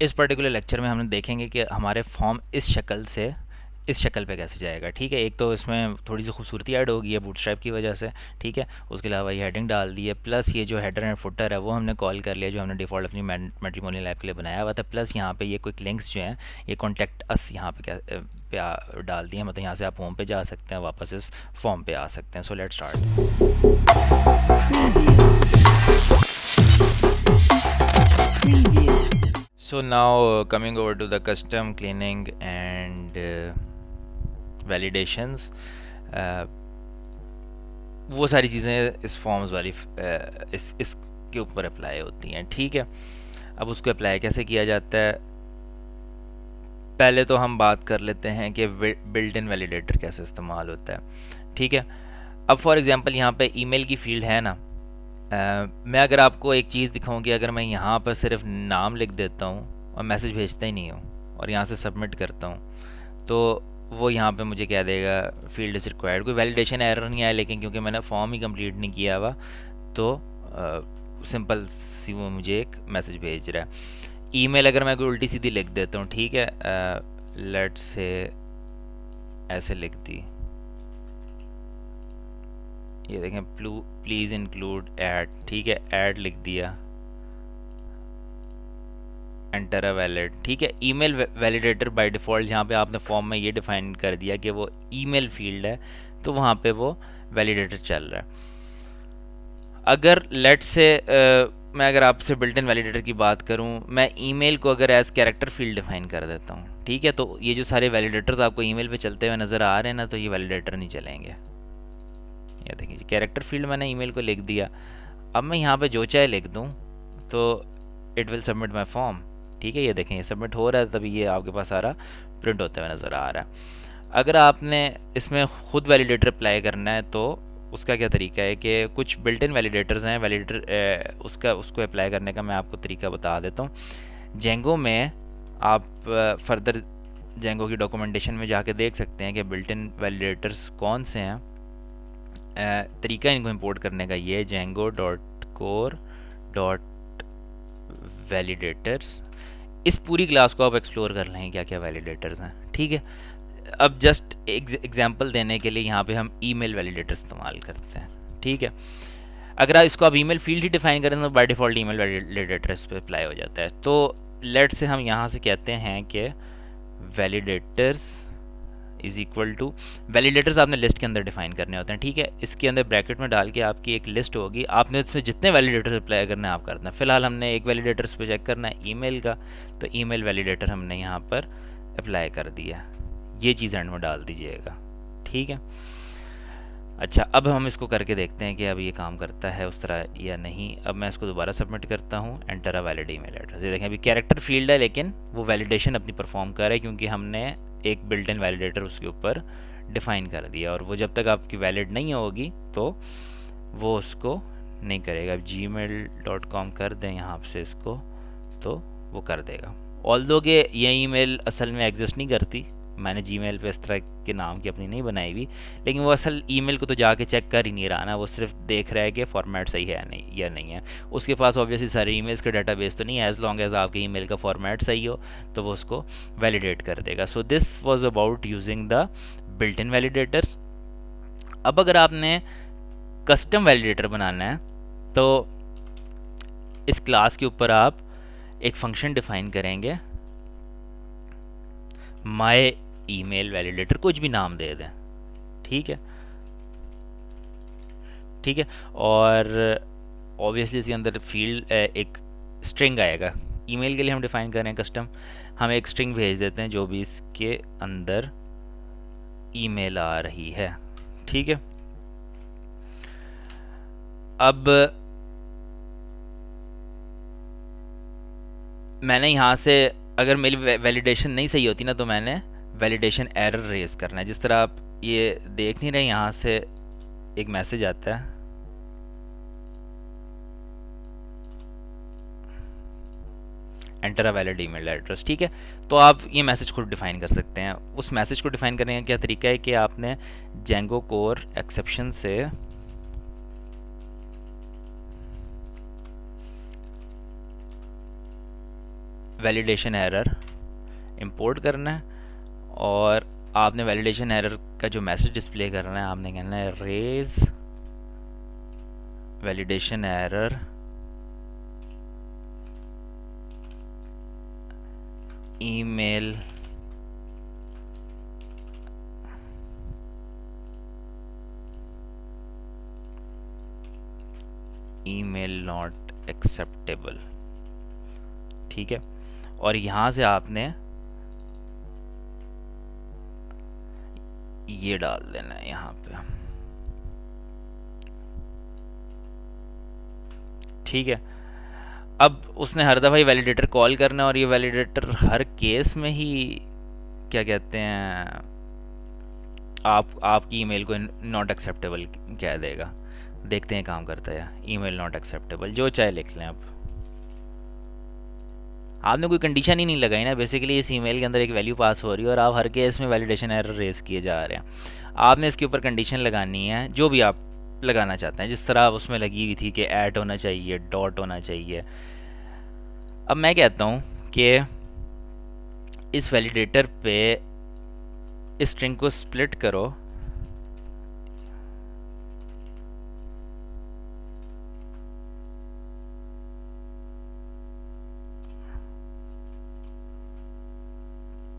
इस particular lecture में हम देखेंगे कि हमारे फॉर्म इस शक्ल से इस शक्ल पे कैसे जाएगा। ठीक है, एक तो इसमें थोड़ी सी खूबसूरती ऐड होगी है बूटस्ट्रैप की वजह से। ठीक है, उसके अलावा ये हेडिंग डाल दी है, प्लस ये जो हेडर एंड फुटर है वो हमने कॉल कर लिया जो हमने डिफ़ॉल्ट अपनी मैट्रिमोनियल ऐप के लिए बनाया हुआ था। प्लस यहाँ पे ये क्विक लिंक्स जो हैं ये कॉन्टैक्ट अस यहाँ पे डाल दिए, मतलब यहाँ से आप होम पे जा सकते हैं, वापस इस फॉर्म पे आ सकते हैं। So let's start. So now coming over to the custom cleaning and validations, uh, वो सारी चीज़ें इस फॉर्म्स वाली इस के ऊपर अप्लाई होती हैं। ठीक है, अब उसको अप्लाई कैसे किया जाता है, पहले तो हम बात कर लेते हैं कि बिल्ट इन वैलिडेटर कैसे इस्तेमाल होता है। ठीक है, अब फॉर एग्जांपल यहाँ पे ईमेल की फील्ड है ना, मैं अगर आपको एक चीज़ दिखाऊं कि अगर मैं यहाँ पर सिर्फ नाम लिख देता हूँ और मैसेज भेजता ही नहीं हूँ और यहाँ से सबमिट करता हूँ, तो वो यहाँ पे मुझे क्या देगा, फील्ड इज़ रिक्वायर्ड। कोई वैलिडेशन एरर नहीं आया, लेकिन क्योंकि मैंने फॉर्म ही कंप्लीट नहीं किया हुआ तो सिंपल सी वो मुझे एक मैसेज भेज रहा है। ईमेल अगर मैं कोई उल्टी सीधी लिख देता हूँ, ठीक है, लेट्स से ऐसे लिख दी, ये देखें, प्लीज़ इंक्लूड ऐड। ठीक है, ऐड लिख दिया, एंटर अ वैलिड। ठीक है, ईमेल वैलिडेटर बाय डिफ़ॉल्ट जहाँ पे आपने फॉर्म में ये डिफ़ाइन कर दिया कि वो ईमेल फील्ड है, तो वहाँ पे वो वैलिडेटर चल रहा है। अगर लेट से मैं अगर आपसे बिल्ट इन वैलिडेटर की बात करूँ, मैं ईमेल को अगर एज कैरेक्टर फील्ड डिफ़ाइन कर देता हूँ, ठीक है, तो ये जो सारे वैलिडेटर्स आपको ईमेल पे चलते हुए नज़र आ रहे हैं ना, तो ये वैलिडेटर नहीं चलेंगे। ये देखिए, कैरेक्टर फील्ड मैंने ईमेल को लिख दिया, अब मैं यहाँ पे जो चाहे लिख दूँ तो it will submit my form. ठीक है, ये देखें, ये सबमिट हो रहा है, तभी ये आपके पास सारा प्रिंट होते हुए नज़र आ रहा है। अगर आपने इसमें ख़ुद वैलिडेटर अप्लाई करना है तो उसका क्या तरीका है कि कुछ बिल्ट इन वैलिडेटर्स हैं, वैलिडेटर उसको अप्लाई करने का मैं आपको तरीका बता देता हूँ। जेंगो में आप फर्दर जेंगो की डॉक्यूमेंटेशन में जाके देख सकते हैं कि बिल्ट इन वैलिडेटर्स कौन से हैं। तरीका इनको इंपोर्ट करने का ये Django dot core dot validators, इस पूरी क्लास को आप एक्सप्लोर कर लें क्या क्या वैलिडेटर्स हैं। ठीक है, अब जस्ट एग्जांपल देने के लिए यहाँ पे हम ईमेल वैलिडेटर इस्तेमाल करते हैं। ठीक है, अगर आप इसको आप ईमेल फील्ड ही डिफाइन करें तो बाय डिफ़ॉल्ट ईमेल वैलिडेटर इस पर अप्लाई हो जाता है। तो लेट से हम यहाँ से कहते हैं कि validators is equal to, validators आपने लिस्ट के अंदर डिफाइन करने होते हैं। ठीक है, इसके अंदर ब्रैकेट में डाल के आपकी एक लिस्ट होगी, आपने इसमें जितने वैलिडेटर्स अप्लाई करना है आप करना है। फिलहाल हमने एक वैलिडेटर्स पे चेक करना है ईमेल का, तो ईमेल वैलिडेटर हमने यहाँ पर अप्लाई कर दिया, ये चीज़ एंड में डाल दीजिएगा। ठीक है, अच्छा, अब हम इसको करके देखते हैं कि अब ये काम करता है उस तरह या नहीं। अब मैं इसको दोबारा सबमिट करता हूँ, enter a valid email address. ये देखें, अभी कैरेक्टर फील्ड है लेकिन वो वैलिडेशन अपनी परफॉर्म कर रहा है क्योंकि हमने एक बिल्ट इन वैलिडेटर उसके ऊपर डिफ़ाइन कर दिया, और वो जब तक आपकी वैलिड नहीं होगी तो वो उसको नहीं करेगा। अब gmail.com कर दें यहाँ से इसको, तो वो कर देगा। ऑल्दो कि ये ईमेल असल में एग्जिस्ट नहीं करती, मैंने जीमेल पे इस तरह के नाम की अपनी नहीं बनाई हुई, लेकिन वो असल ईमेल को तो जाके चेक कर ही नहीं रहा ना, वो सिर्फ देख रहा है कि फॉर्मेट सही है नहीं या नहीं है। उसके पास ऑब्वियसली सारे ईमेल्स का डाटाबेस तो नहीं है, एज लॉन्ग एज आपके ईमेल का फॉर्मेट सही हो तो वो उसको वैलिडेट कर देगा। So this was about using the built in validator. अब अगर आपने कस्टम वैलिडेटर बनाना है तो इस क्लास के ऊपर आप एक फंक्शन डिफाइन करेंगे, माय ईमेल वैलिडेटर, कुछ भी नाम दे दें। ठीक है, ठीक है, और ऑब्वियसली इसके अंदर फील्ड एक स्ट्रिंग आएगा। ईमेल के लिए हम डिफाइन कर रहे हैं कस्टम, हम एक स्ट्रिंग भेज देते हैं जो भी इसके अंदर ईमेल आ रही है। ठीक है, अब मैंने यहाँ से अगर मेरी वैलिडेशन नहीं सही होती ना तो मैंने वैलिडेशन एरर रेज करना है। जिस तरह आप ये देख नहीं रहे, यहाँ से एक मैसेज आता है, enter a valid email address. ठीक है, तो आप ये मैसेज खुद डिफाइन कर सकते हैं। उस मैसेज को डिफाइन करने का क्या तरीका है कि आपने जेंगो कोर एक्सेप्शन से वैलिडेशन एरर इंपोर्ट करना है, और आपने वैलिडेशन एरर का जो मैसेज डिस्प्ले करना है आपने कहना है raise validation error email not acceptable. ठीक है, और यहाँ से आपने ये डाल देना है यहाँ पे। ठीक है, अब उसने हर दफ़ा ही वैलिडेटर कॉल करना है, और ये वैलिडेटर हर केस में ही क्या कहते हैं आपकी ईमेल को नॉट एक्सेप्टेबल कह देगा। देखते हैं काम करता है। ईमेल नॉट एक्सेप्टेबल जो चाहे लिख लें। अब आपने कोई कंडीशन ही नहीं लगाई ना, बेसिकली इस ईमेल के अंदर एक वैल्यू पास हो रही है और आप हर केस में वैलिडेशन एरर रेस किए जा रहे हैं। आपने इसके ऊपर कंडीशन लगानी है जो भी आप लगाना चाहते हैं, जिस तरह आप उसमें लगी हुई थी कि ऐट होना चाहिए, डॉट होना चाहिए। अब मैं कहता हूँ कि इस वैलिडेटर पे इस स्ट्रिंग को स्प्लिट करो,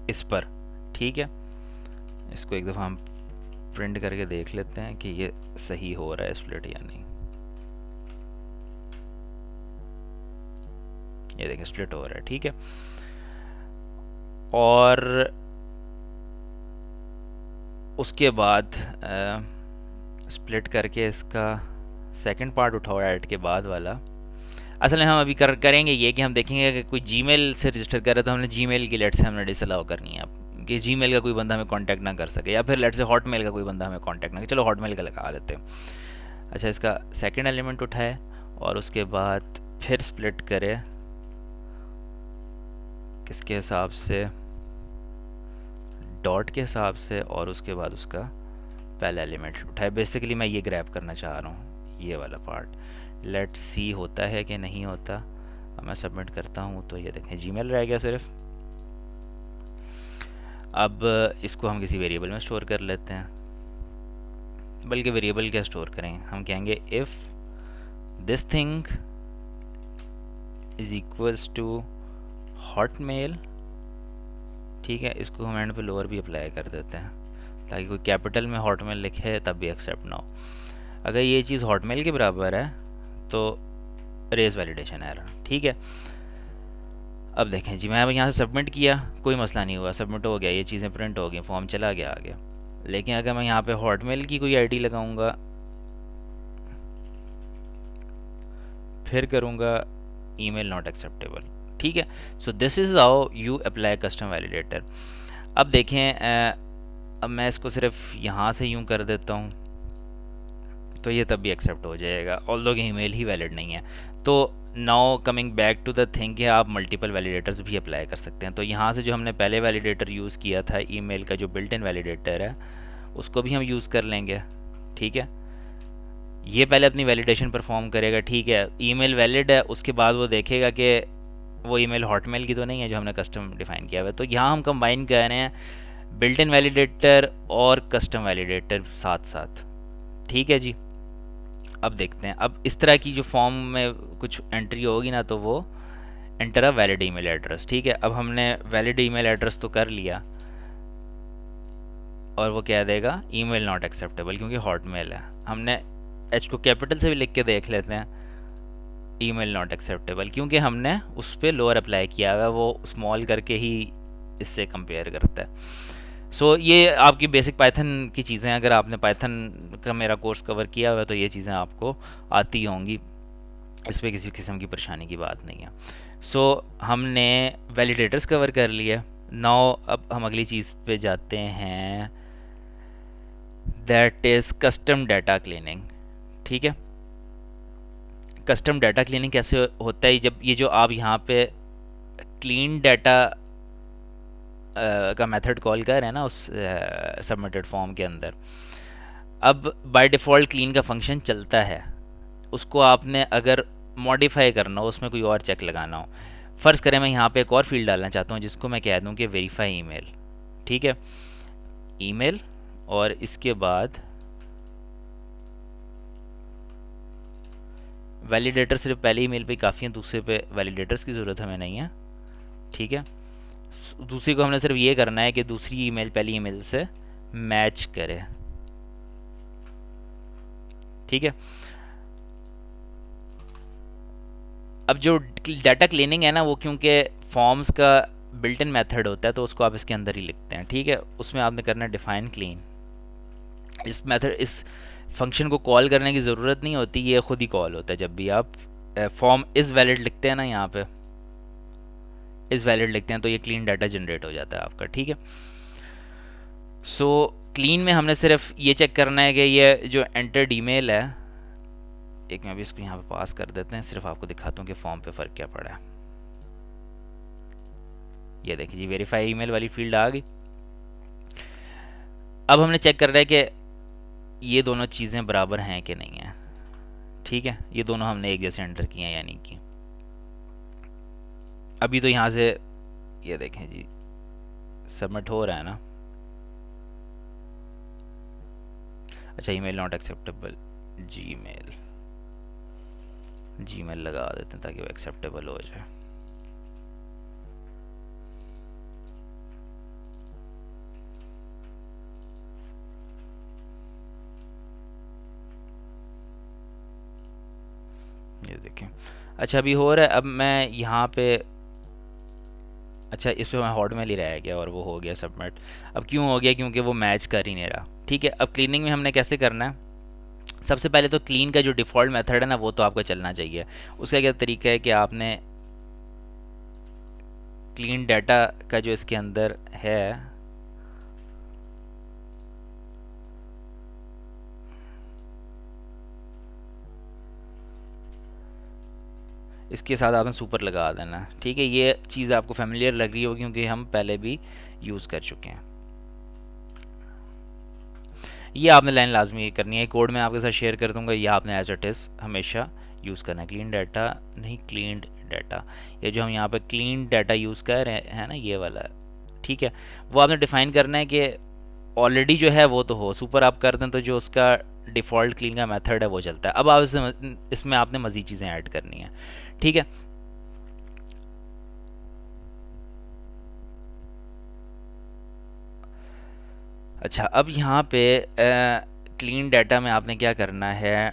इस पर। ठीक है, इसको एक दफ़ा हम प्रिंट करके देख लेते हैं कि ये सही हो रहा है स्प्लिट या नहीं। ये देखें स्प्लिट हो रहा है। ठीक है, और उसके बाद स्प्लिट करके इसका सेकंड पार्ट उठाओ ऐड के बाद वाला। असल में हम अभी करेंगे ये कि हम देखेंगे कि कोई जीमेल से रजिस्टर कर रहा है तो हमने जीमेल की लेट से हमने डिसअलाउ करनी है कि जीमेल का कोई बंदा हमें कांटेक्ट ना कर सके, या फिर लेट से हॉटमेल का कोई बंदा हमें कांटेक्ट ना करे। चलो हॉटमेल का लगा लेते हैं। अच्छा, इसका सेकंड एलिमेंट उठाए और उसके बाद फिर स्प्लिट करे किसके हिसाब से, डॉट के हिसाब से, और उसके बाद उसका पहला एलिमेंट उठाए। बेसिकली मैं ये ग्रैब करना चाह रहा हूँ ये वाला पार्ट। लेट सी होता है कि नहीं होता। अब मैं सबमिट करता हूँ तो ये देखें जीमेल रह गया सिर्फ। अब इसको हम किसी वेरिएबल में स्टोर कर लेते हैं, बल्कि वेरिएबल क्या स्टोर करें, हम कहेंगे if this thing is equals to Hotmail. ठीक है, इसको हम एंड पे लोअर भी अप्लाई कर देते हैं ताकि कोई कैपिटल में हॉटमेल लिखे तब भी एक्सेप्ट ना हो। अगर ये चीज़ हॉटमेल के बराबर है तो रेज वैलिडेशन एरर। ठीक है, अब देखें जी, मैं अब यहाँ से सबमिट किया, कोई मसला नहीं हुआ, सबमिट हो गया, ये चीज़ें प्रिंट हो गई, फॉर्म चला गया आगे। लेकिन अगर मैं यहाँ पे हॉटमेल की कोई आईडी लगाऊंगा, फिर करूँगा ईमेल नॉट एक्सेप्टेबल। ठीक है, so this is how you apply custom validator. अब देखें अब मैं इसको सिर्फ यहाँ से यूँ कर देता हूँ तो ये तब भी एक्सेप्ट हो जाएगा, ऑल्दो कि ईमेल ही वैलिड नहीं है। तो now coming back to the thing कि आप मल्टीपल वैलिडेटर्स भी अप्लाई कर सकते हैं। तो यहाँ से जो हमने पहले वैलिडेटर यूज़ किया था ईमेल का, जो बिल्ट इन वैलिडेटर है, उसको भी हम यूज़ कर लेंगे। ठीक है, ये पहले अपनी वैलिडेशन परफॉर्म करेगा। ठीक है, ईमेल वैलिड है, उसके बाद वो देखेगा कि वो ईमेल हॉटमेल की तो नहीं है जो हमने कस्टम डिफाइन किया हुआ है। तो यहाँ हम कंबाइन कर रहे हैं बिल्ट इन वैलिडेटर और कस्टम वैलिडेटर साथ साथ। ठीक है जी, अब देखते हैं। अब इस तरह की जो फॉर्म में कुछ एंट्री होगी ना, तो वो enter a valid email address. ठीक है, अब हमने वैलिड ईमेल एड्रेस तो कर लिया, और वो कह देगा ईमेल नॉट एक्सेप्टेबल क्योंकि हॉटमेल है। हमने एच को कैपिटल से भी लिख के देख लेते हैं, ईमेल नॉट एक्सेप्टेबल, क्योंकि हमने उस पर लोअर अप्लाई किया हुआ है, वो स्मॉल करके ही इससे कंपेयर करता है। सो ये आपकी बेसिक पाइथन की चीज़ें हैं। अगर आपने पाइथन का मेरा कोर्स कवर किया हुआ है तो ये चीज़ें आपको आती होंगी, इस पर किसी किस्म की परेशानी की बात नहीं है। सो हमने वैलिडेटर्स कवर कर लिया। नाउ अब हम अगली चीज़ पे जाते हैं, that is custom data cleaning. ठीक है, कस्टम डाटा क्लीनिंग कैसे होता है? जब ये जो आप यहाँ पे क्लीन डाटा का मेथड कॉल कर रहे हैं ना उस सबमिटेड फॉर्म के अंदर, अब बाय डिफ़ॉल्ट क्लीन का फंक्शन चलता है। उसको आपने अगर मॉडिफाई करना हो, उसमें कोई और चेक लगाना हो, फ़र्ज़ करें मैं यहाँ पे एक और फील्ड डालना चाहता हूँ जिसको मैं कह दूँ कि वेरीफाई ईमेल, ठीक है, ईमेल, और इसके बाद वैलिडेटर सिर्फ पहले ईमेल पे काफ़ी है, दूसरे पे वैलिडेटर्स की ज़रूरत हमें नहीं है, ठीक है। दूसरी को हमने सिर्फ ये करना है कि दूसरी ईमेल पहली ईमेल से मैच करे, ठीक है। अब जो डाटा क्लीनिंग है ना, वो क्योंकि फॉर्म्स का बिल्ट इन मेथड होता है तो उसको आप इसके अंदर ही लिखते हैं, ठीक है। उसमें आपने करना है डिफाइन क्लीन। इस मेथड, इस फंक्शन को कॉल करने की ज़रूरत नहीं होती, ये खुद ही कॉल होता है जब भी आप फॉर्म इज़ वैलिड लिखते हैं ना, यहाँ पे इज़ वैलिड लिखते हैं तो ये क्लीन डाटा जनरेट हो जाता है आपका, ठीक है। सो क्लीन में हमने सिर्फ ये चेक करना है कि ये जो एंटर्ड ईमेल है, एक मैं भी इसको यहाँ पे पास कर देते हैं, सिर्फ आपको दिखाता हूँ कि फॉर्म पे फ़र्क क्या पड़ा है। ये देखिए जी, वेरीफाई ईमेल वाली फील्ड आ गई। अब हमने चेक कर रहा है कि ये दोनों चीज़ें बराबर हैं कि नहीं हैं, ठीक है। ये दोनों हमने एक जैसे एंटर किए हैं यानी कि अभी तो यहाँ से ये देखें जी सबमिट हो रहा है ना। अच्छा, email not acceptable, Gmail, Gmail लगा देते हैं ताकि वो एक्सेप्टेबल हो जाए। ये देखें, अच्छा अभी हो रहा है। अब मैं यहाँ पे, अच्छा इस पर मैं हॉट मेल ही रह गया और वो हो गया सबमिट। अब क्यों हो गया? क्योंकि वो मैच कर ही नहीं रहा, ठीक है। अब क्लीनिंग में हमने कैसे करना है, सबसे पहले तो क्लीन का जो डिफ़ॉल्ट मेथड है ना वो तो आपको चलना चाहिए। उसका क्या तरीका है कि आपने क्लीन डाटा का जो इसके अंदर है, इसके साथ आपने सुपर लगा देना, ठीक है। ये चीज़ आपको फेमिलियर लग रही होगी क्योंकि हम पहले भी यूज़ कर चुके हैं। ये आपने लाइन लाजमी करनी है, कोड मैं आपके साथ शेयर कर दूंगा, ये आपने एज इट इज़ हमेशा यूज़ करना है। क्लीन डाटा नहीं, क्लीन्ड डाटा, ये जो हम यहाँ पे क्लीन डाटा यूज़ कर रहे हैं ना, ये वाला, ठीक है। वो आपने डिफ़ाइन करना है कि ऑलरेडी जो है वो तो हो, सुपर आप कर दें तो जो उसका डिफ़ॉल्ट क्लीन का मेथड है वो चलता है। अब आप इसमें आपने मज़ीद चीज़ें ऐड करनी है, ठीक है। अच्छा, अब यहाँ पे क्लीन डाटा में आपने क्या करना है,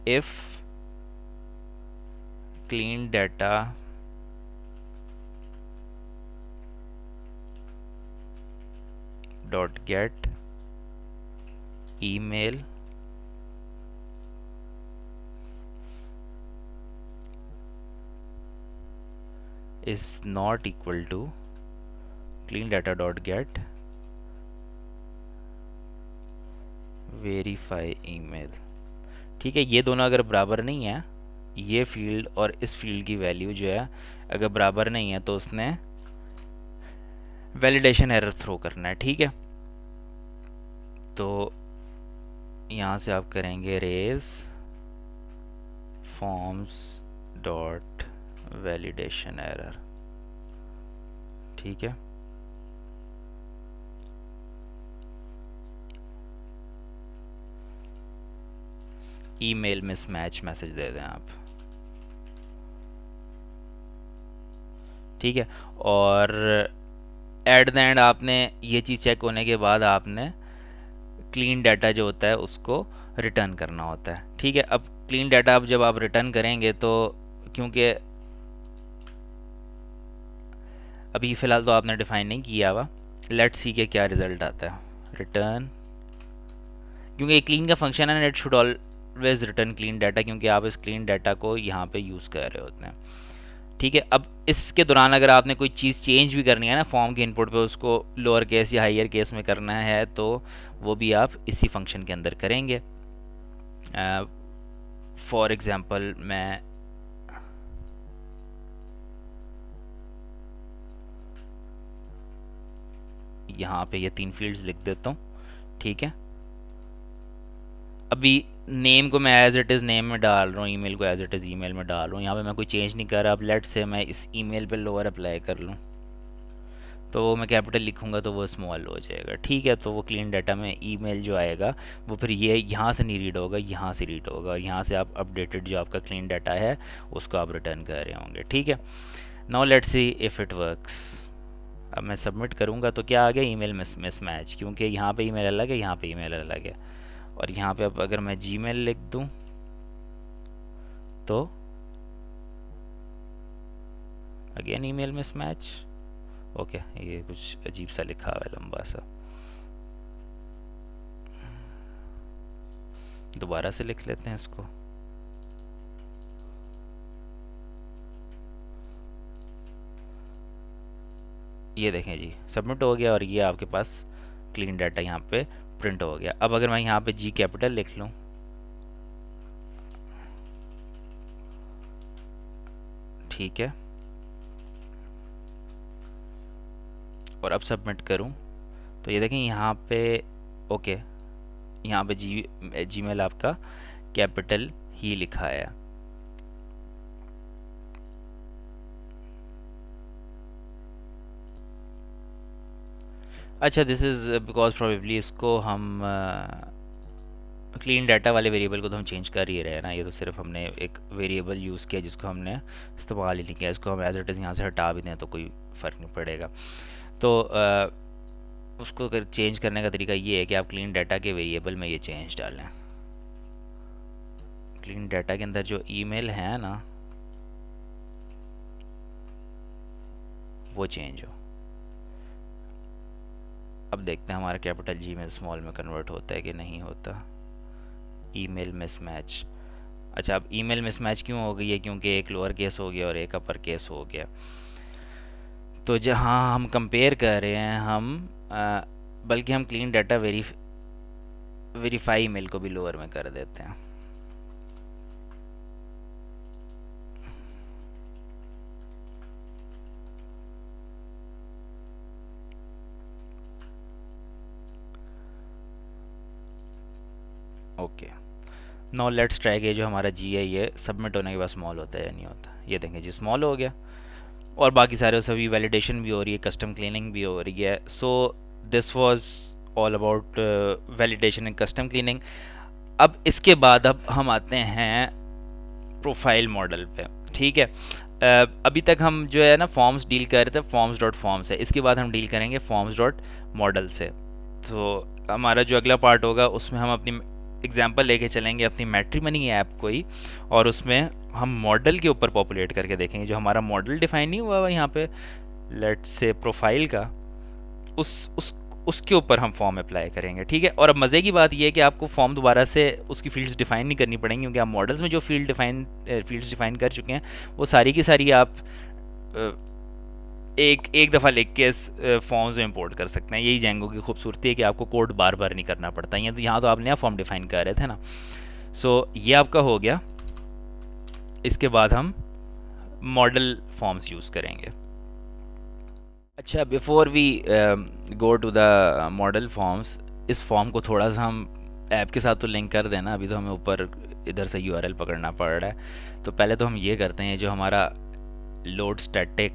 if clean data dot gate email is not equal to clean data dot get verify email, ठीक है। ये दोनों अगर बराबर नहीं है, ये फील्ड और इस फील्ड की वैल्यू जो है अगर बराबर नहीं है तो उसने वैलिडेशन एरर थ्रो करना है, ठीक है। तो यहाँ से आप करेंगे raise forms dot validation error, ठीक है। ईमेल मिसमैच मैसेज दे दें आप, ठीक है। और एट द एंड आपने ये चीज़ चेक होने के बाद आपने क्लीन डाटा जो होता है उसको रिटर्न करना होता है, ठीक है। अब क्लीन डाटा अब जब आप रिटर्न करेंगे तो क्योंकि अभी फ़िलहाल तो आपने डिफ़ाइन नहीं किया हुआ, लेट्स सी के क्या रिज़ल्ट आता है। रिटर्न, क्योंकि ये क्लीन का फंक्शन है, it should always return clean data, क्योंकि आप इस क्लीन डाटा को यहाँ पे यूज़ कर रहे होते हैं, ठीक है। अब इसके दौरान अगर आपने कोई चीज़ चेंज भी करनी है ना फॉर्म के इनपुट पे, उसको लोअर केस या हायर केस में करना है तो वो भी आप इसी फंक्शन के अंदर करेंगे। फॉर एग्ज़ाम्पल मैं यहाँ पे ये 3 फील्ड्स लिख देता हूँ, ठीक है। अभी नेम को मैं एज इट इज़ नेम में डाल रहा हूँ, ईमेल को एज इट इज़ ईमेल में डाल रहा हूँ, यहाँ पे मैं कोई चेंज नहीं कर रहा। अब लेट से मैं इस ईमेल पे लोअर अप्लाई कर लूँ, तो मैं कैपिटल लिखूँगा तो वो स्मॉल हो जाएगा, ठीक है। तो वो क्लीन डाटा में ईमेल जो आएगा वो फिर ये यहाँ से नहीं रीड होगा, यहाँ से रीड होगा, और यहाँ से आप अपडेटेड जो आपका क्लीन डाटा है उसको आप रिटर्न कर रहे होंगे, ठीक है। Now let's see if it works. अब मैं सबमिट करूँगा तो क्या आ गया, ईमेल मिसमैच, क्योंकि यहाँ पे ईमेल अलग है, यहाँ पे ईमेल अलग है। और यहाँ पे अब अगर मैं जीमेल लिख दूँ तो अगेन ईमेल मिसमैच। ओके, ये कुछ अजीब सा लिखा हुआ है, लंबा सा, दोबारा से लिख लेते हैं इसको। ये देखें जी, सबमिट हो गया और ये आपके पास क्लीन डाटा यहाँ पे प्रिंट हो गया। अब अगर मैं यहाँ पे जी कैपिटल लिख लूँ, ठीक है, और अब सबमिट करूँ तो ये देखें यहाँ पे ओके, यहाँ पे जीमेल आपका कैपिटल ही लिखा है। अच्छा, दिस इज़ बिकॉज प्रोबेबली इसको हम क्लीन डाटा वाले वेरिएबल को तो हम चेंज कर ही रहे हैं ना, ये तो सिर्फ हमने एक वेरिएबल यूज़ किया जिसको हमने इस्तेमाल ही नहीं किया। इसको हम एज इट इज़ यहाँ से हटा भी दें तो कोई फ़र्क नहीं पड़ेगा। तो उसको अगर चेंज करने का तरीका ये है कि आप क्लीन डाटा के वेरिएबल में ये चेंज डालें। क्लीन डाटा के अंदर जो ईमेल है ना वो चेंज हो। अब देखते हैं हमारा कैपिटल जी में स्मॉल में कन्वर्ट होता है कि नहीं होता। Email mismatch. अच्छा, अब ईमेल मिसमैच क्यों हो गई है, क्योंकि एक लोअर केस हो गया और एक अपर केस हो गया। तो जहाँ हम कंपेयर कर रहे हैं हम बल्कि हम क्लीन डाटा वेरीफाई ईमेल को भी लोअर में कर देते हैं। ओके, नाउ लेट्स ट्राई के जो हमारा जी है ये सबमिट होने के बाद स्मॉल होता है या नहीं होता। ये देखें जी, स्मॉल हो गया और बाकी सारे सभी वैलिडेशन भी हो रही है, कस्टम क्लीनिंग भी हो रही है। So this was all about validation and custom cleaning. अब इसके बाद अब हम आते हैं प्रोफाइल मॉडल पे, ठीक है। अभी तक हम जो है ना फॉर्म्स डील कर रहे थे, फॉर्म्स डॉट फॉर्म्स है। इसके बाद हम डील करेंगे फॉर्म्स डॉट मॉडल से। तो हमारा जो अगला पार्ट होगा उसमें हम अपनी एग्जांपल लेके चलेंगे अपनी मैट्रिमनी ऐप को ही, और उसमें हम मॉडल के ऊपर पॉपुलेट करके देखेंगे। जो हमारा मॉडल डिफाइन नहीं हुआ हुआ यहाँ पे लेट्स से प्रोफाइल का, उस उसके ऊपर हम फॉर्म अप्लाई करेंगे, ठीक है। और अब मज़े की बात यह है कि आपको फॉर्म दोबारा से उसकी फील्ड्स डिफाइन नहीं करनी पड़ेंगी, क्योंकि आप मॉडल्स में जो फील्ड्स डिफाइन कर चुके हैं वो सारी की सारी आप एक दफ़ा लिख के फॉर्म्स में इंपोर्ट कर सकते हैं। यही जेंगो की खूबसूरती है कि आपको कोड बार बार नहीं करना पड़ता। यहाँ तो आप नया फॉर्म डिफाइन कर रहे थे ना। सो ये आपका हो गया। इसके बाद हम मॉडल फॉर्म्स यूज़ करेंगे। अच्छा, before we go to the model forms, इस फॉर्म को थोड़ा सा हम ऐप के साथ तो लिंक कर देना। अभी तो हमें ऊपर इधर से यूआरएल पकड़ना पड़ रहा है। तो पहले तो हम ये करते हैं, जो हमारा लोड स्टैटिक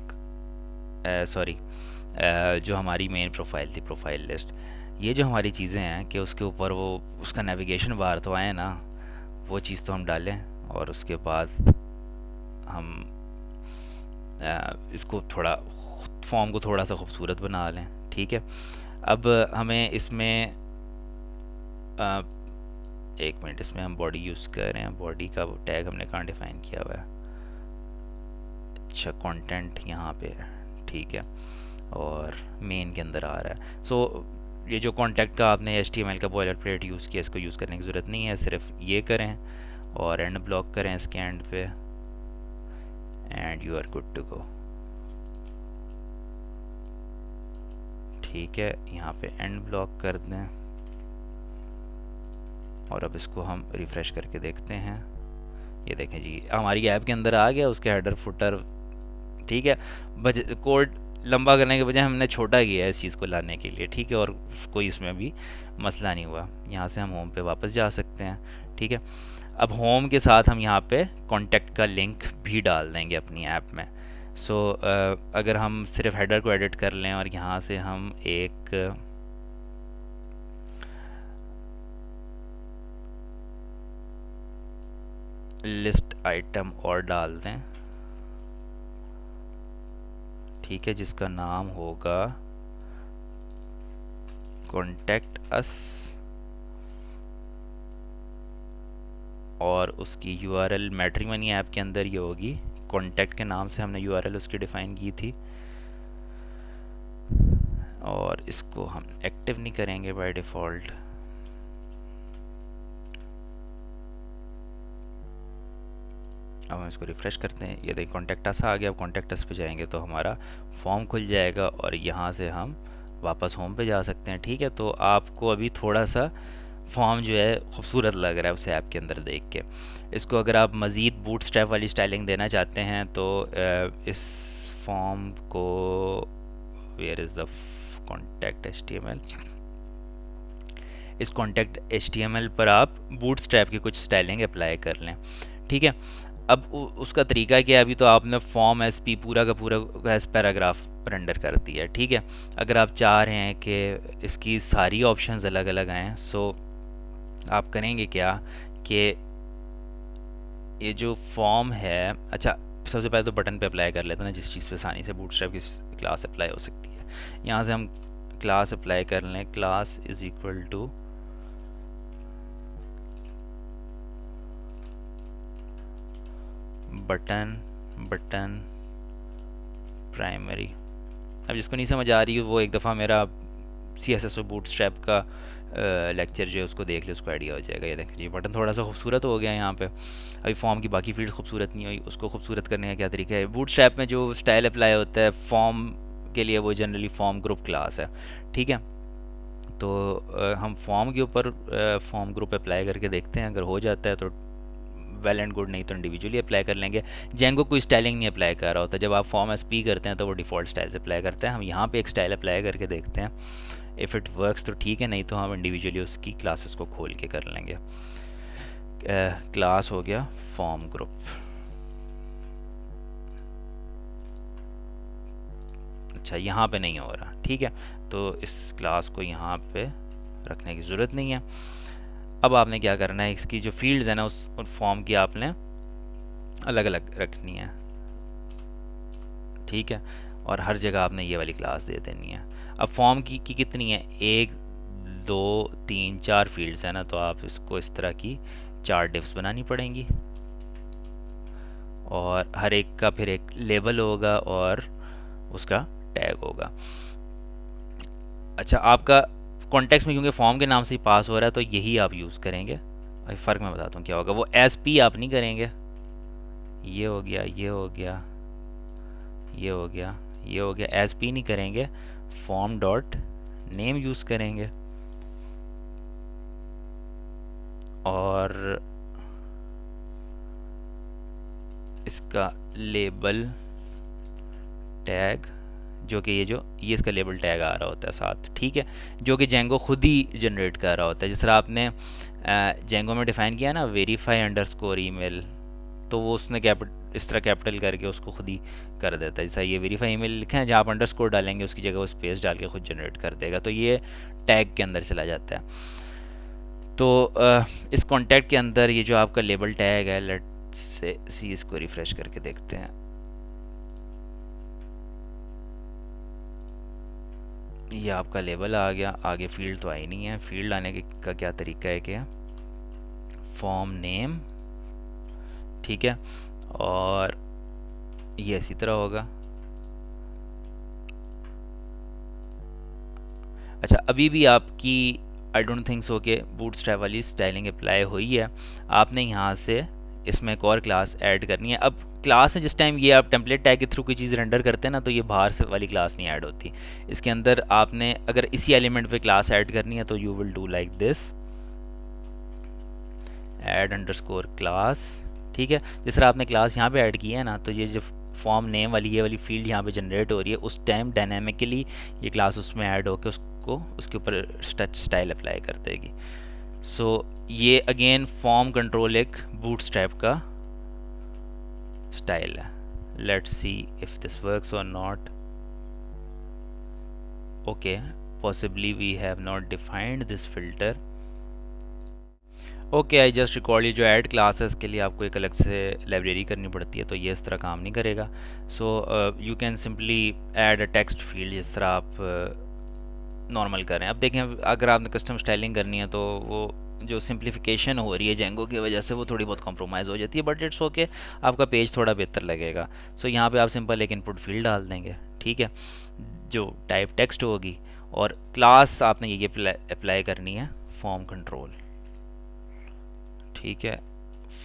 जो हमारी मेन प्रोफाइल थी, प्रोफाइल लिस्ट, ये जो हमारी चीज़ें हैं कि उसके ऊपर वो उसका नेविगेशन बार तो आए ना, वो चीज़ तो हम डालें। और उसके बाद हम इसको थोड़ा फॉर्म को थोड़ा सा खूबसूरत बना लें, ठीक है। अब हमें इसमें एक मिनट, इसमें हम बॉडी यूज़ कर रहे हैं। बॉडी का टैग हमने कहाँ डिफ़ाइन किया हुआ है? अच्छा, कंटेंट यहाँ पे है, ठीक है, और मेन के अंदर आ रहा है। सो ये जो कॉन्टैक्ट का आपने HTML का बॉयलर प्लेट यूज़ किया, इसको यूज़ करने की ज़रूरत नहीं है। सिर्फ ये करें और एंड ब्लॉक करें इसके एंड पे, and you are good to go, ठीक है। यहाँ पे एंड ब्लॉक कर दें और अब इसको हम रिफ़्रेश करके देखते हैं। ये देखें जी, हमारी ऐप के अंदर आ गया, उसके हेडर फुटर, ठीक है। कोड लंबा करने के बजाय हमने छोटा किया है इस चीज़ को लाने के लिए, ठीक है, और कोई इसमें भी मसला नहीं हुआ। यहाँ से हम होम पे वापस जा सकते हैं, ठीक है। अब होम के साथ हम यहाँ पे कॉन्टैक्ट का लिंक भी डाल देंगे अपनी ऐप में। सो अगर हम सिर्फ हेडर को एडिट कर लें और यहाँ से हम एक लिस्ट आइटम और डाल दें, ठीक है, जिसका नाम होगा कॉन्टैक्ट अस, और उसकी यूआरएल मैट्रिमनी ऐप के अंदर ये होगी, कॉन्टैक्ट के नाम से हमने यूआरएल उसकी डिफ़ाइन की थी, और इसको हम एक्टिव नहीं करेंगे बाय डिफ़ॉल्ट। अब हम इसको रिफ़्रेश करते हैं, ये देखिए कॉन्टैक्ट अस आ गया। अब कॉन्टैक्ट अस पे जाएंगे तो हमारा फॉर्म खुल जाएगा और यहाँ से हम वापस होम पे जा सकते हैं, ठीक है। तो आपको अभी थोड़ा सा फॉर्म जो है खूबसूरत लग रहा है उस ऐप के अंदर देख के। इसको अगर आप मज़ीद बूटस्ट्रैप वाली स्टाइलिंग देना चाहते हैं तो इस फॉर्म को, where is the contact HTML, इस कॉन्टैक्ट HTML पर आप बूटस्ट्रैप की कुछ स्टाइलिंग अप्लाई कर लें, ठीक है। अब उसका तरीका क्या है, अभी तो आपने फॉर्म SP पूरा का पूरा एज पैराग्राफ रेंडर कर दिया है, ठीक है। अगर आप चाह रहे हैं कि इसकी सारी ऑप्शंस अलग अलग आएँ, सो आप करेंगे क्या कि ये जो फॉर्म है, अच्छा सबसे पहले तो बटन पे अप्लाई कर लेते हैं ना, जिस चीज़ पे आसानी से बूटस्ट्रैप की क्लास अप्लाई हो सकती है। यहाँ से हम क्लास अप्लाई कर लें, class is equal to button primary. अब जिसको नहीं समझ आ रही वो एक दफ़ा मेरा CSS और बूटस्ट्रैप का लेक्चर जो है उसको देख ले, उसको आइडिया हो जाएगा। ये देखिए बटन थोड़ा सा खूबसूरत हो गया है यहाँ पे। अभी फॉर्म की बाकी फील्ड खूबसूरत नहीं हुई, उसको खूबसूरत करने का क्या तरीका है। बूटस्ट्रैप में जो स्टाइल अप्लाई होता है फॉर्म के लिए वो जनरली फॉर्म ग्रुप क्लास है, ठीक है। तो हम फॉर्म के ऊपर फॉर्म ग्रुप अप्लाई करके देखते हैं, अगर हो जाता है तो वेल एंड गुड, नहीं तो इंडिविजुअली अप्लाई कर लेंगे। जेंगो कोई स्टाइलिंग नहीं अप्लाई कर रहा होता, जब आप फॉर्म SP करते हैं तो वो डिफ़ॉल्ट स्टाइल से अप्लाई करते हैं। हम यहाँ पे एक स्टाइल अप्लाई करके देखते हैं, इफ़ इट वर्क्स तो ठीक है, नहीं तो हम इंडिविजुअली उसकी क्लासेस को खोल के कर लेंगे। क्लास हो गया फॉर्म ग्रुप, अच्छा यहाँ पे नहीं हो रहा, ठीक है, तो इस क्लास को यहाँ पे रखने की ज़रूरत नहीं है। अब आपने क्या करना है, इसकी जो फील्ड्स है ना उस फॉर्म की आपने अलग अलग रखनी है, ठीक है, और हर जगह आपने ये वाली क्लास दे देनी है। अब फॉर्म की कितनी है, 1 2 3 4 फील्ड्स है ना, तो आप इसको इस तरह की 4 डिव्स बनानी पड़ेंगी, और हर एक का फिर एक लेबल होगा और उसका टैग होगा। अच्छा आपका कॉन्टेक्स्ट में क्योंकि फॉर्म के नाम से ही पास हो रहा है तो यही आप यूज़ करेंगे। अभी फ़र्क मैं बताता हूँ क्या होगा, वो SP आप नहीं करेंगे, ये हो गया, ये हो गया, ये हो गया, ये हो गया, SP नहीं करेंगे, फॉर्म डॉट नेम यूज़ करेंगे, और इसका लेबल टैग, जो कि ये इसका लेबल टैग आ रहा होता है साथ, ठीक है, जो कि जेंगो खुद ही जनरेट कर रहा होता है। जिस तरह आपने जेंगो में डिफ़ाइन किया ना वेरीफाई अंडरस्कोर ईमेल, तो वो उसने इस तरह कैपिटल करके उसको खुद ही कर देता है। जैसा ये वेरीफाई ईमेल लिखा है, जहाँ आप अंडरस्कोर डालेंगे उसकी जगह वो स्पेस डाल के खुद जनरेट कर देगा, तो ये टैग के अंदर चला जाता है। तो इस कॉन्टैक्ट के अंदर ये जो आपका लेबल टैग है, लेट्स से सी, इसको रिफ़्रेश करके देखते हैं, ये आपका लेबल आ गया। आगे फील्ड तो आई नहीं है, फील्ड आने का क्या तरीका है कि फॉर्म नेम, ठीक है, और ये इसी तरह होगा। अच्छा अभी भी आपकी आई डोंट थिंक सो के बूटस्ट्रैप वाली स्टाइलिंग अप्लाई हुई है, आपने यहाँ से इसमें एक और क्लास ऐड करनी है। अब क्लास है जिस टाइम ये आप टेम्पलेट टैग के थ्रू कोई चीज़ रेंडर करते हैं ना, तो ये बाहर से वाली क्लास नहीं ऐड होती। इसके अंदर आपने अगर इसी एलिमेंट पे क्लास ऐड करनी है तो you will do like this, add underscore class, ठीक है। जिस तरह आपने क्लास यहाँ पे ऐड की है ना, तो ये जो फॉर्म नेम वाली ये वाली फील्ड यहाँ पे जनरेट हो रही है, उस टाइम डायनामिकली ये क्लास उसमें ऐड होकर उसको उसके ऊपर स्टाइल अप्लाई कर देगी। सो ये अगेन फॉर्म कंट्रोल एक बूटस्ट्रैप का स्टाइल है। Let's see if this works or not. Okay, possibly we have not defined this filter। Okay, I just record, ये जो ऐड क्लासेस के लिए आपको एक अलग से लाइब्रेरी करनी पड़ती है, तो ये इस तरह काम नहीं करेगा। So you can simply add a text field जिस तरह आप नॉर्मल करें। अब देखें, अगर आपने कस्टम स्टाइलिंग करनी है तो वो जो सिंप्लीफिकेशन हो रही है जेंगो की वजह से वो थोड़ी बहुत कॉम्प्रोमाइज़ हो जाती है, बट इट्स ओके, आपका पेज थोड़ा बेहतर लगेगा। सो यहाँ पे आप सिंपल एक इनपुट फील्ड डाल देंगे, ठीक है, जो टाइप टेक्स्ट होगी, और क्लास आपने ये अप्लाई करनी है फॉर्म कंट्रोल, ठीक है,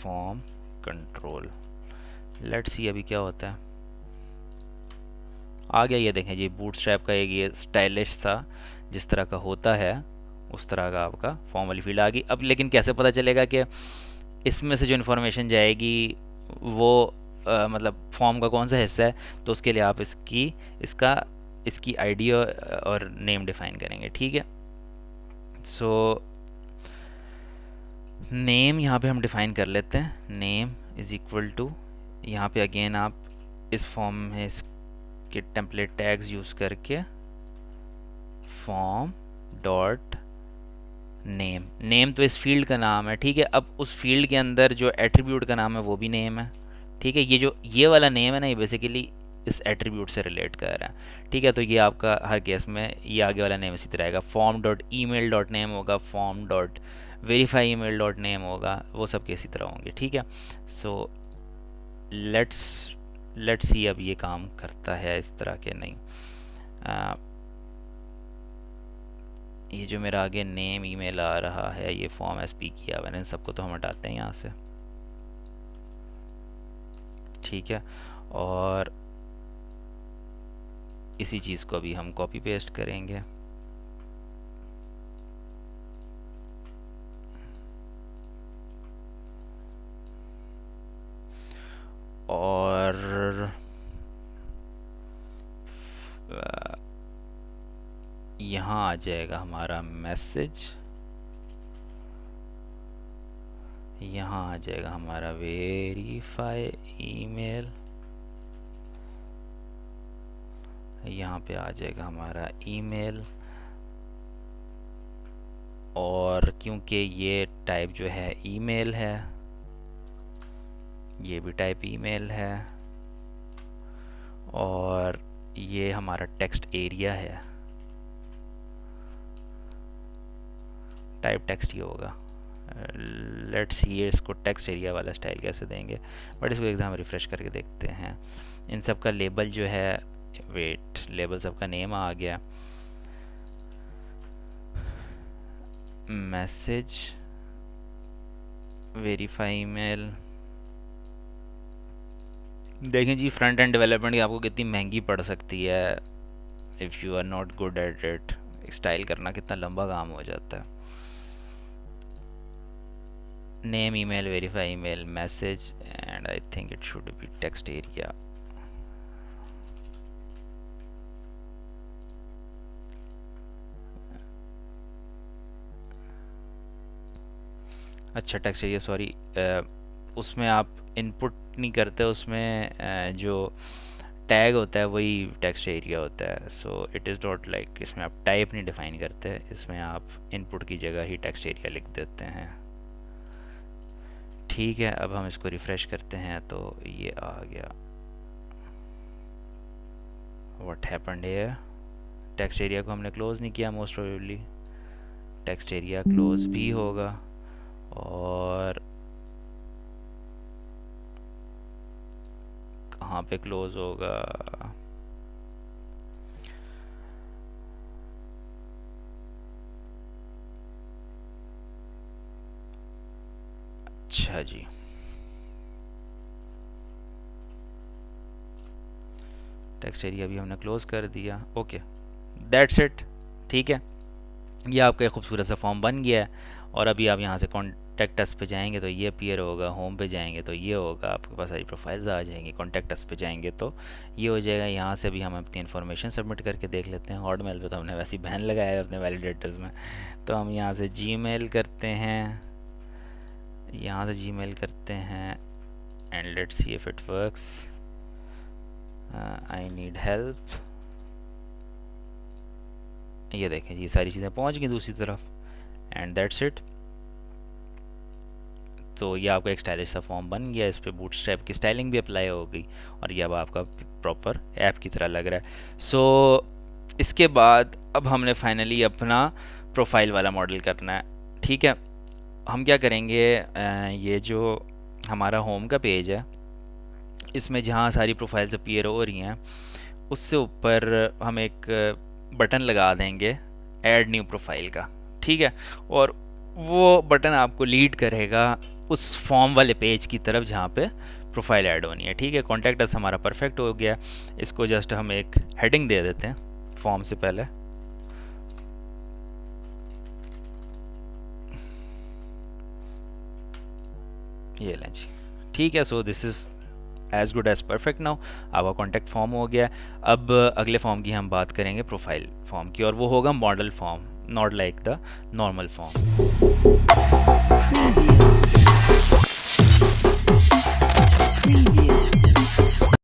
फॉर्म कंट्रोल। लेट्स सी अभी क्या होता है। आ गया, ये देखें जी, बूटस्ट्रैप का एक ये स्टाइलिश सा जिस तरह का होता है उस तरह का आपका फॉर्म वाली फील्ड आ गई। अब लेकिन कैसे पता चलेगा कि इसमें से जो इन्फॉर्मेशन जाएगी वो मतलब फॉर्म का कौन सा हिस्सा है? तो उसके लिए आप इसकी आईडी और नेम डिफाइन करेंगे, ठीक है। सो नेम यहाँ पे हम डिफ़ाइन कर लेते हैं, नेम इज़ इक्वल टू, यहाँ पे अगेन आप इस फॉर्म में इसके टेम्पलेट टैग्स यूज़ करके फॉर्म डॉट नेम, नेम तो इस फील्ड का नाम है, ठीक है। अब उस फील्ड के अंदर जो एट्रीब्यूट का नाम है वो भी नेम है, ठीक है। ये वाला नेम है ना, ये बेसिकली इस एट्रीब्यूट से रिलेट कर रहा है, ठीक है। तो ये आपका हर केस में ये आगे वाला नेम इसी तरह आएगा, form dot email dot name होगा, form dot verify email dot name होगा, वो सब के इसी तरह होंगे, ठीक है। सो लेट्स सी अब ये काम करता है इस तरह के नहीं। ये जो मेरा आगे नेम ईमेल आ रहा है, ये फॉर्म एस पी किया हुआ है, इन सबको तो हम हटाते हैं यहाँ से, ठीक है। और इसी चीज़ को अभी हम कॉपी पेस्ट करेंगे, और यहाँ आ जाएगा हमारा मैसेज, यहाँ आ जाएगा हमारा वेरीफाई ईमेल, यहाँ पे आ जाएगा हमारा ईमेल। और क्योंकि ये टाइप जो है ईमेल है, ये भी टाइप ईमेल है, और ये हमारा टेक्स्ट एरिया है, टाइप टेक्स्ट ही होगा। लेट्स ये इसको टेक्स्ट एरिया वाला स्टाइल कैसे देंगे, बट इसको एग्जाम रिफ्रेश करके देखते हैं। इन सब का लेबल जो है, वेट, लेबल सबका नेम आ गया, मैसेज वेरीफाई ईमेल। देखें जी, फ्रंट एंड डेवलपमेंट की आपको कितनी महंगी पड़ सकती है if you are not good at it. Style करना कितना लंबा काम हो जाता है। Name email verify email message, and I think it should be text area. अच्छा, टेक्स्ट एरिया, सॉरी, उसमें आप इनपुट नहीं करते, उसमें जो टैग होता है वही टेक्स्ट एरिया होता है। So it is not like, इसमें आप टाइप नहीं डिफाइन करते, इसमें आप इनपुट की जगह ही टेक्स्ट एरिया लिख देते हैं, ठीक है। अब हम इसको रिफ़्रेश करते हैं तो ये आ गया। What happened here, text area को हमने क्लोज़ नहीं किया, most probably text area close भी होगा, और कहाँ पे क्लोज होगा? अच्छा जी, टेक्स्ट एरिया भी हमने क्लोज कर दिया। ओके, दैट्स इट, ठीक है। ये आपका एक खूबसूरत सा फॉर्म बन गया है, और अभी आप यहाँ से कॉन्टैक्ट अस पे जाएंगे तो ये अपीयर होगा, होम पे जाएंगे तो ये होगा, आपके पास सारी प्रोफाइल्स आ जाएंगी। कॉन्टैक्ट अस पे जाएंगे तो ये हो जाएगा। यहाँ से भी हम अपनी इन्फॉर्मेशन सबमिट करके देख लेते हैं। हॉटमेल पे तो हमने वैसे ही बैन लगाया है अपने वैलिडेटर्स में, तो हम यहाँ से जीमेल करते हैं, यहाँ से जीमेल करते हैं and let's see if it works. I need help. ये देखें जी, सारी चीज़ें पहुँच गई दूसरी तरफ एंड दैट्स इट। तो ये आपका एक स्टाइलिश सा फॉर्म बन गया, इस पर बूटस्ट्रैप की स्टाइलिंग भी अप्लाई हो गई और ये अब आपका प्रॉपर ऐप की तरह लग रहा है। सो इसके बाद अब हमने फाइनली अपना प्रोफाइल वाला मॉडल करना है। ठीक है, हम क्या करेंगे, ये जो हमारा होम का पेज है इसमें जहाँ सारी प्रोफाइल्स अपीयर हो रही हैं उससे ऊपर हम एक बटन लगा देंगे ऐड न्यू प्रोफाइल का। ठीक है, और वो बटन आपको लीड करेगा उस फॉर्म वाले पेज की तरफ जहाँ पे प्रोफाइल ऐड होनी है। ठीक है, कॉन्टैक्ट अस हमारा परफेक्ट हो गया। इसको जस्ट हम एक हेडिंग दे देते हैं फॉर्म से पहले। ये लें जी, ठीक है। So this is as good as perfect now. आपका कॉन्टैक्ट फॉर्म हो गया। अब अगले फॉर्म की हम बात करेंगे प्रोफाइल फॉर्म की, और वो होगा model form, not like the normal form.